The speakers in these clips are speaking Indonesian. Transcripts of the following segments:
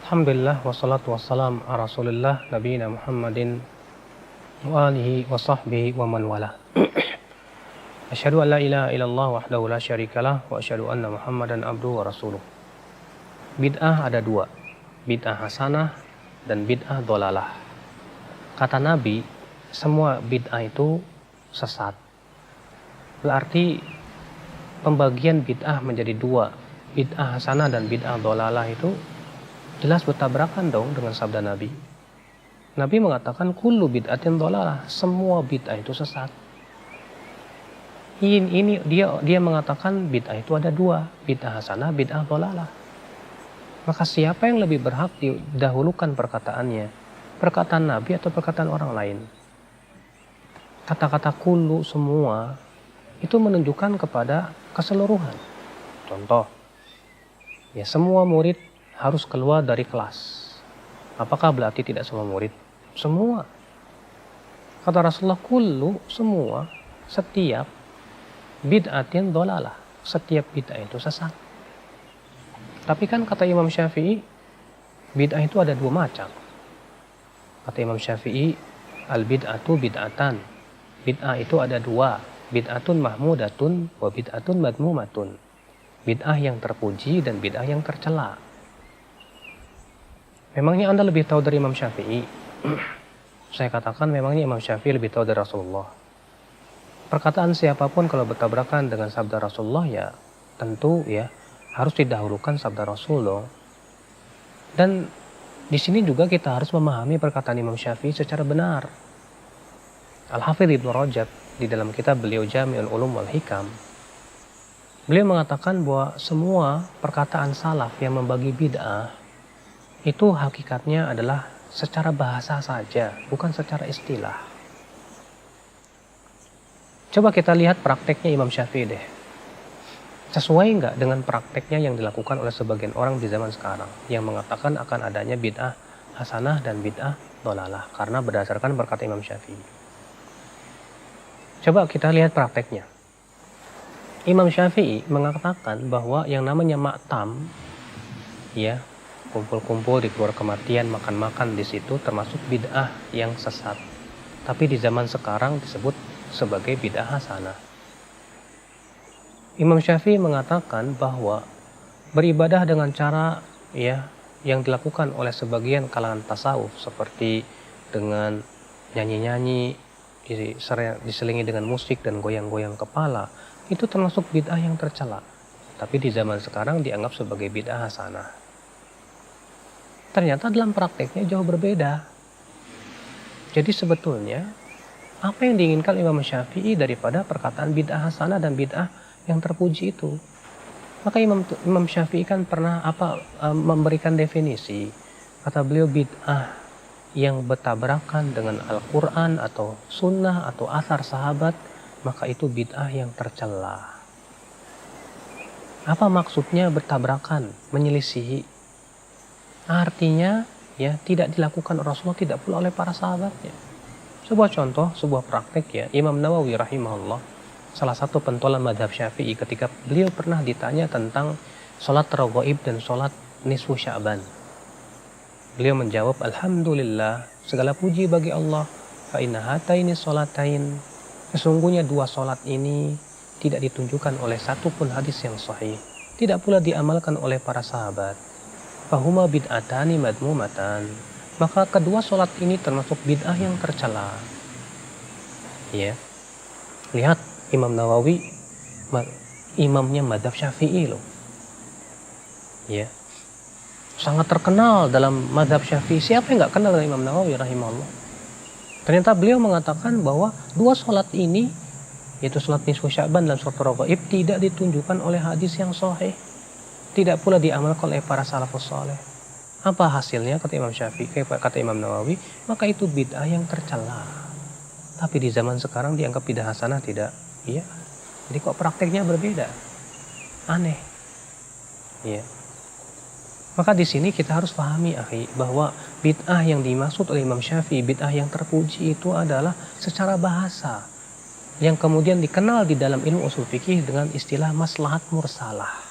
Alhamdulillah wassalatu wassalam ala Rasulillah nabiyina Muhammadin wa alihi wa sahbihi wa man wala. Asyhadu an la ilaha illallah wahdahu la syarikalah wa asyhadu anna Muhammadan abduhu wa rasuluh. Bid'ah ada dua, bid'ah hasanah dan bid'ah dhalalah. Kata Nabi, semua bid'ah itu sesat. Berarti pembagian bid'ah menjadi dua, bid'ah hasanah dan bid'ah dhalalah itu jelas bertabrakan dong dengan sabda Nabi. Nabi mengatakan kullu bid'atin dhalalah, semua bid'ah itu sesat. Ini dia mengatakan bid'ah itu ada dua, bid'ah hasanah, bid'ah dhalalah. Maka siapa yang lebih berhak didahulukan perkataannya? Perkataan Nabi atau perkataan orang lain? Kata-kata kullu semua itu menunjukkan kepada keseluruhan. Contoh, ya semua murid harus keluar dari kelas. Apakah berarti tidak semua murid? Semua. Kata Rasulullah, kullu semua, setiap bid'atin dhalalah, setiap bid'ah itu sesat. Tapi kan kata Imam Syafi'i, bid'ah itu ada dua macam. Kata Imam Syafi'i, al-bid'atu bid'atan. Bid'ah itu ada dua, bid'atun mahmudatun wa bid'atun madmumatun. Bid'ah yang terpuji dan bid'ah yang tercela. Memangnya Anda lebih tahu dari Imam Syafi'i? Saya katakan memangnya Imam Syafi'i lebih tahu dari Rasulullah. Perkataan siapapun kalau bertabrakan dengan sabda Rasulullah ya tentu ya harus didahulukan sabda Rasulullah. Dan di sini juga kita harus memahami perkataan Imam Syafi'i secara benar. Al-Hafidz Ibnu Rajab di dalam kitab beliau Jami'ul Ulum wal Hikam, beliau mengatakan bahwa semua perkataan salaf yang membagi bid'ah itu hakikatnya adalah secara bahasa saja, bukan secara istilah. Coba kita lihat prakteknya Imam Syafi'i deh. Sesuai nggak dengan prakteknya yang dilakukan oleh sebagian orang di zaman sekarang yang mengatakan akan adanya bid'ah hasanah dan bid'ah dhalalah karena berdasarkan perkataan Imam Syafi'i. Coba kita lihat prakteknya. Imam Syafi'i mengatakan bahwa yang namanya maktam, ya, kumpul-kumpul di keluar kematian, makan-makan di situ termasuk bid'ah yang sesat. Tapi di zaman sekarang disebut sebagai bid'ah hasanah. Imam Syafi'i mengatakan bahwa beribadah dengan cara ya yang dilakukan oleh sebagian kalangan tasawuf seperti dengan nyanyi-nyanyi, diselingi dengan musik dan goyang-goyang kepala, itu termasuk bid'ah yang tercela. Tapi di zaman sekarang dianggap sebagai bid'ah hasanah. Ternyata dalam prakteknya jauh berbeda. Jadi sebetulnya apa yang diinginkan Imam Syafi'i daripada perkataan bid'ah hasanah dan bid'ah yang terpuji itu? Maka Imam Syafi'i kan pernah memberikan definisi. Kata beliau, bid'ah yang bertabrakan dengan Al-Quran atau sunnah atau athar sahabat, maka itu bid'ah yang tercela. Apa maksudnya bertabrakan, menyelisihi? Artinya ya tidak dilakukan Rasulullah, tidak pula oleh para sahabatnya. Sebuah contoh, sebuah praktek ya, Imam Nawawi rahimahullah, salah satu pentolan madhab Syafi'i, ketika beliau pernah ditanya tentang sholat raghaib dan sholat nisfu Sya'ban. Beliau menjawab, alhamdulillah, segala puji bagi Allah, fa inna hataini sholatain, sesungguhnya dua sholat ini tidak ditunjukkan oleh satupun hadis yang sahih, tidak pula diamalkan oleh para sahabat. Fahuma bid'atani madmumatan, maka kedua sholat ini termasuk bid'ah yang tercela. Ya, lihat Imam Nawawi, imamnya madhab Syafi'i loh. Ya, sangat terkenal dalam madhab Syafi'i. Siapa yang nggak kenal dengan Imam Nawawi rahimahullah? Ternyata beliau mengatakan bahwa dua sholat ini, yaitu sholat nisfu Sya'ban dan sholat raghaib, tidak ditunjukkan oleh hadis yang sahih, tidak pula diamalkan oleh para salafus saleh. Apa hasilnya? Kata Imam Syafi'i, kata Imam Nawawi, maka itu bid'ah yang tercela. Tapi di zaman sekarang dianggap bid'ah hasanah, tidak? Iya. Jadi kok prakteknya berbeda? Aneh. Iya. Maka di sini kita harus pahami, akhi, bahwa bid'ah yang dimaksud oleh Imam Syafi'i, bid'ah yang terpuji itu adalah secara bahasa yang kemudian dikenal di dalam ilmu usul fikih dengan istilah maslahat mursalah.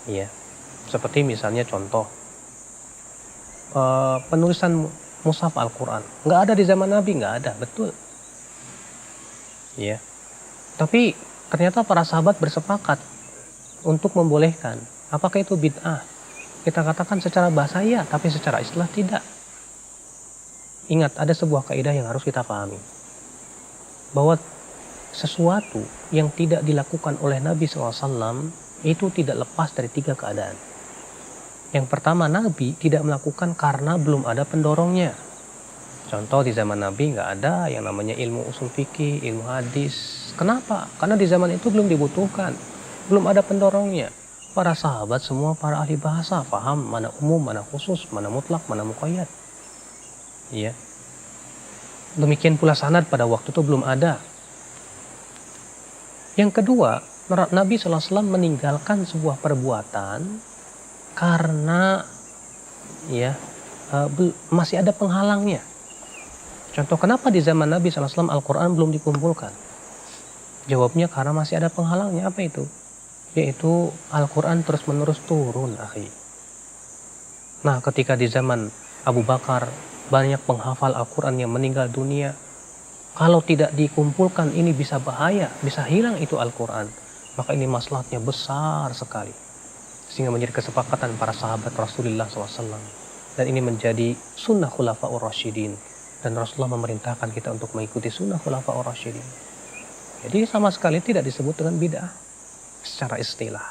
Ya, seperti misalnya contoh, penulisan mushaf Al-Quran. Nggak ada di zaman Nabi, nggak ada, betul. Ya. Tapi ternyata para sahabat bersepakat untuk membolehkan. Apakah itu bid'ah? Kita katakan secara bahasa iya, tapi secara istilah tidak. Ingat, ada sebuah kaidah yang harus kita pahami. Bahwa sesuatu yang tidak dilakukan oleh Nabi SAW itu tidak lepas dari 3 keadaan. Yang pertama, Nabi tidak melakukan karena belum ada pendorongnya. Contoh, di zaman Nabi nggak ada yang namanya ilmu usul fikih, ilmu hadis. Kenapa? Karena di zaman itu belum dibutuhkan, belum ada pendorongnya. Para sahabat semua para ahli bahasa, paham mana umum, mana khusus, mana mutlak, mana muqayyad. Iya. Demikian pula sanad pada waktu itu belum ada. Yang kedua, Nabi SAW meninggalkan sebuah perbuatan karena masih ada penghalangnya. Contoh, kenapa di zaman Nabi SAW Al-Quran belum dikumpulkan? Jawabnya karena masih ada penghalangnya. Apa itu? Yaitu Al-Quran terus-menerus turun, akhi. Nah, ketika di zaman Abu Bakar banyak penghafal Al-Quran yang meninggal dunia, kalau tidak dikumpulkan ini bisa bahaya, bisa hilang itu Al-Quran. Maka ini maslahatnya besar sekali. Sehingga menjadi kesepakatan para sahabat Rasulullah SAW. Dan ini menjadi sunnah khulafa'ur rasyidin. Dan Rasulullah memerintahkan kita untuk mengikuti sunnah khulafa'ur rasyidin. Jadi sama sekali tidak disebut dengan bid'ah secara istilah.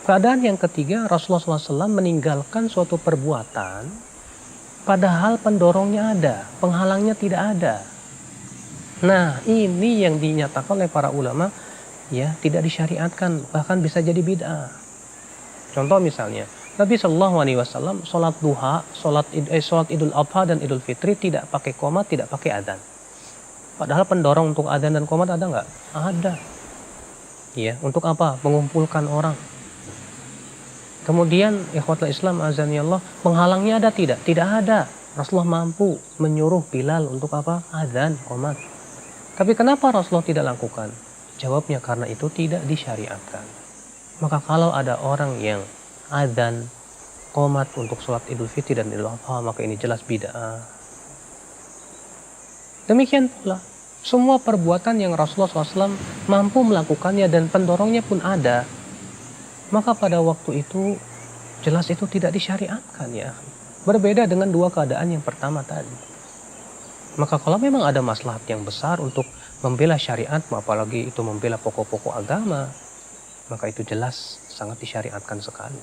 Keadaan yang ketiga, Rasulullah SAW meninggalkan suatu perbuatan padahal pendorongnya ada, penghalangnya tidak ada. Nah, ini yang dinyatakan oleh para ulama tidak disyariatkan, bahkan bisa jadi bid'ah. Contoh misalnya, Nabi Shallallahu Alaihi Wasallam sholat duha, sholat Idul Adha dan Idul Fitri tidak pakai qomat, tidak pakai adzan. Padahal pendorong untuk adzan dan qomat ada nggak? Ada. Ya, untuk apa? Mengumpulkan orang. Kemudian ikhwatul Islam azanillah, penghalangnya ada tidak? Tidak ada. Rasulullah mampu menyuruh Bilal untuk apa? Adzan, qomat. Tapi kenapa Rasulullah tidak lakukan? Jawabnya karena itu tidak disyariatkan. Maka kalau ada orang yang adzan, qomat untuk sholat Idul Fitri dan Idul Adha, maka ini jelas bid'ah. Demikian pula semua perbuatan yang Rasulullah SAW mampu melakukannya dan pendorongnya pun ada, maka pada waktu itu jelas itu tidak disyariatkan, ya. Berbeda dengan 2 keadaan yang pertama tadi. Maka kalau memang ada maslahat yang besar untuk membela syariat, apalagi itu membela pokok-pokok agama, maka itu jelas sangat disyariatkan sekali.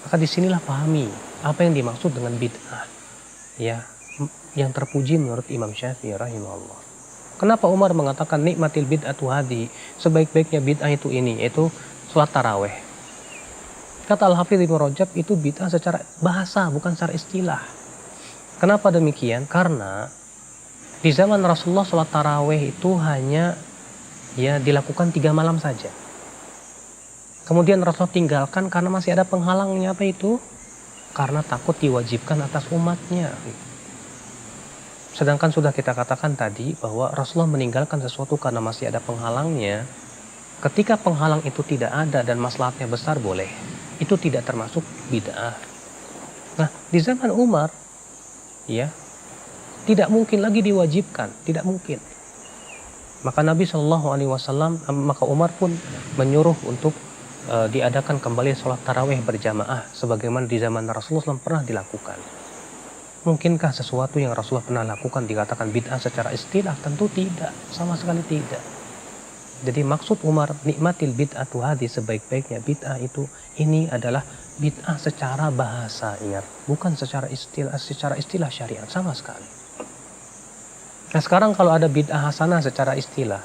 Maka disinilah pahami apa yang dimaksud dengan bid'ah, yang terpuji menurut Imam Syafi'i rahimahullah. Kenapa Umar mengatakan nikmatil bid'atu hadi, sebaik-baiknya bid'ah itu ini, yaitu sholat taraweh. Kata Al-Hafidz Ibnu Rajab, itu bid'ah secara bahasa, bukan secara istilah. Kenapa demikian? Karena di zaman Rasulullah sholat taraweh itu hanya dilakukan 3 malam saja. Kemudian Rasulullah tinggalkan karena masih ada penghalangnya. Apa itu? Karena takut diwajibkan atas umatnya. Sedangkan sudah kita katakan tadi bahwa Rasulullah meninggalkan sesuatu karena masih ada penghalangnya. Ketika penghalang itu tidak ada dan maslahatnya besar, boleh. Itu tidak termasuk bid'ah. Nah, di zaman Umar, tidak mungkin lagi diwajibkan, tidak mungkin. Maka Nabi Shallallahu Alaihi Wasallam, maka Umar pun menyuruh untuk diadakan kembali sholat tarawih berjamaah sebagaimana di zaman Rasulullah SAW pernah dilakukan. Mungkinkah sesuatu yang Rasulullah pernah lakukan dikatakan bid'ah secara istilah? Tentu tidak, sama sekali tidak. Jadi maksud Umar nikmatil bid'atu hadi, sebaik-baiknya bid'ah itu, ini adalah bid'ah secara bahasa, ingat, bukan secara istilah syariat sama sekali. Nah, sekarang kalau ada bid'ah hasanah secara istilah,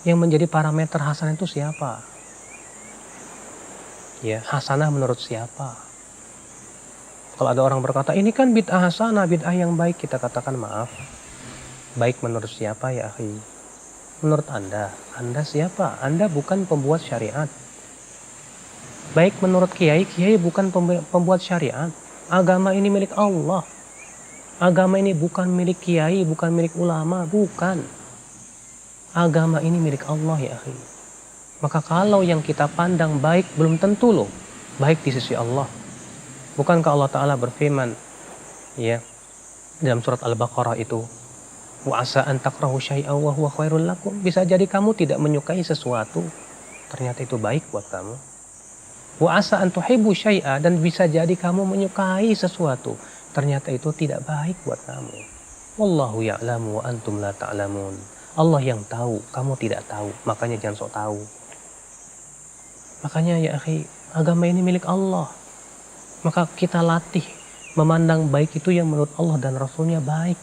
yang menjadi parameter hasanah itu siapa? Hasanah menurut siapa? Kalau ada orang berkata ini kan bid'ah hasanah, bid'ah yang baik, kita katakan maaf, baik menurut siapa ya akhi? Menurut Anda siapa? Anda bukan pembuat syariat. Baik menurut kiai bukan pembuat syariat. Agama ini milik Allah. Agama ini bukan milik kiai, bukan milik ulama, bukan. Agama ini milik Allah ya akhi. Maka kalau yang kita pandang baik belum tentu loh baik di sisi Allah. Bukankah Allah Ta'ala berfirman ya dalam surat Al-Baqarah itu, wa asa an takrahu syai'an wa huwa khairul lakum. Bisa jadi kamu tidak menyukai sesuatu, ternyata itu baik buat kamu. Wa asa an tuhibbu syai'a, dan bisa jadi kamu menyukai sesuatu, ternyata itu tidak baik buat kamu. Wallahu ya'lamu wa antum la ta'lamun. Allah yang tahu, kamu tidak tahu, makanya jangan sok tahu. Makanya ya akhi, agama ini milik Allah. Maka kita latih memandang baik itu yang menurut Allah dan Rasulnya baik.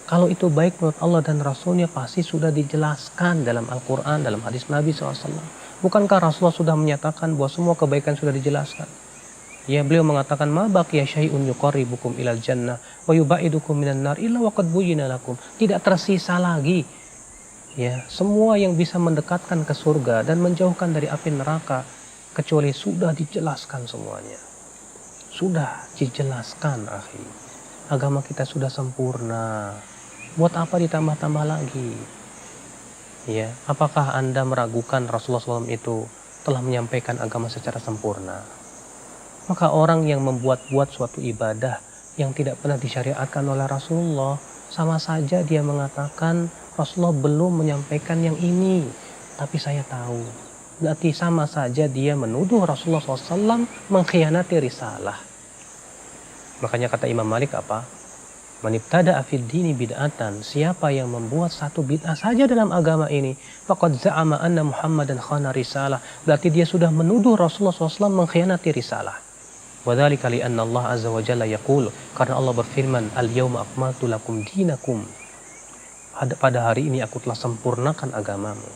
Kalau itu baik menurut Allah dan Rasulnya, pasti sudah dijelaskan dalam Al-Quran, dalam hadis Nabi SAW. Bukankah Rasulullah sudah menyatakan bahwa semua kebaikan sudah dijelaskan? Ya, beliau mengatakan, ma baqiya syai'un yuqarribukum ilal jannah wa yubaidukum minan nar illa waqad buyyina lakum. Tidak tersisa lagi ya semua yang bisa mendekatkan ke surga dan menjauhkan dari api neraka, kecuali sudah dijelaskan semuanya. Sudah dijelaskan, akhi. Agama kita sudah sempurna. Buat apa ditambah-tambah lagi? Ya, apakah Anda meragukan Rasulullah SAW itu telah menyampaikan agama secara sempurna? Maka orang yang membuat-buat suatu ibadah yang tidak pernah disyariatkan oleh Rasulullah, sama saja dia mengatakan Rasulullah belum menyampaikan yang ini, tapi saya tahu. Berarti sama saja dia menuduh Rasulullah SAW mengkhianati risalah. Makanya kata Imam Malik apa? Man ibtada'a fid dini bid'atan, siapa yang membuat satu bid'ah saja dalam agama ini, faqad za'ama anna Muhammadan khana risalah, berarti dia sudah menuduh Rasulullah SAW mengkhianati risalah. Wa dzalika li anna Allah azza wa jalla yaqul, karena Allah berfirman, al-yauma akmaltu lakum dinakum, pada hari ini aku telah sempurnakan agamamu.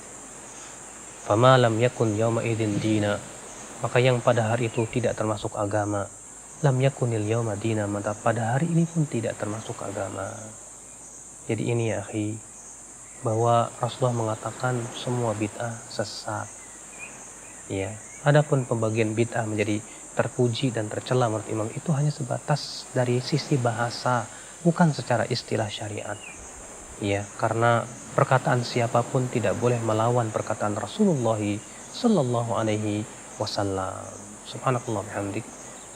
Fama lam yakun yauma idzin dina, maka yang pada hari itu tidak termasuk agama, lam yakunil yauma dina, maka pada hari ini pun tidak termasuk agama. Jadi ini ya akhi, bahwa Rasulullah mengatakan semua bid'ah sesat. Ya, adapun pembagian bid'ah menjadi terpuji dan tercela menurut Imam itu hanya sebatas dari sisi bahasa, bukan secara istilah syariat. Ya, karena perkataan siapapun tidak boleh melawan perkataan Rasulullah sallallahu alaihi wasallam. Subhanallah bihamdik,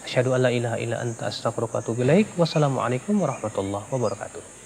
asyhadu an la ilaha illa anta astaghfiruka wa atubu ilaik. Wassalamualaikum warahmatullahi wabarakatuh.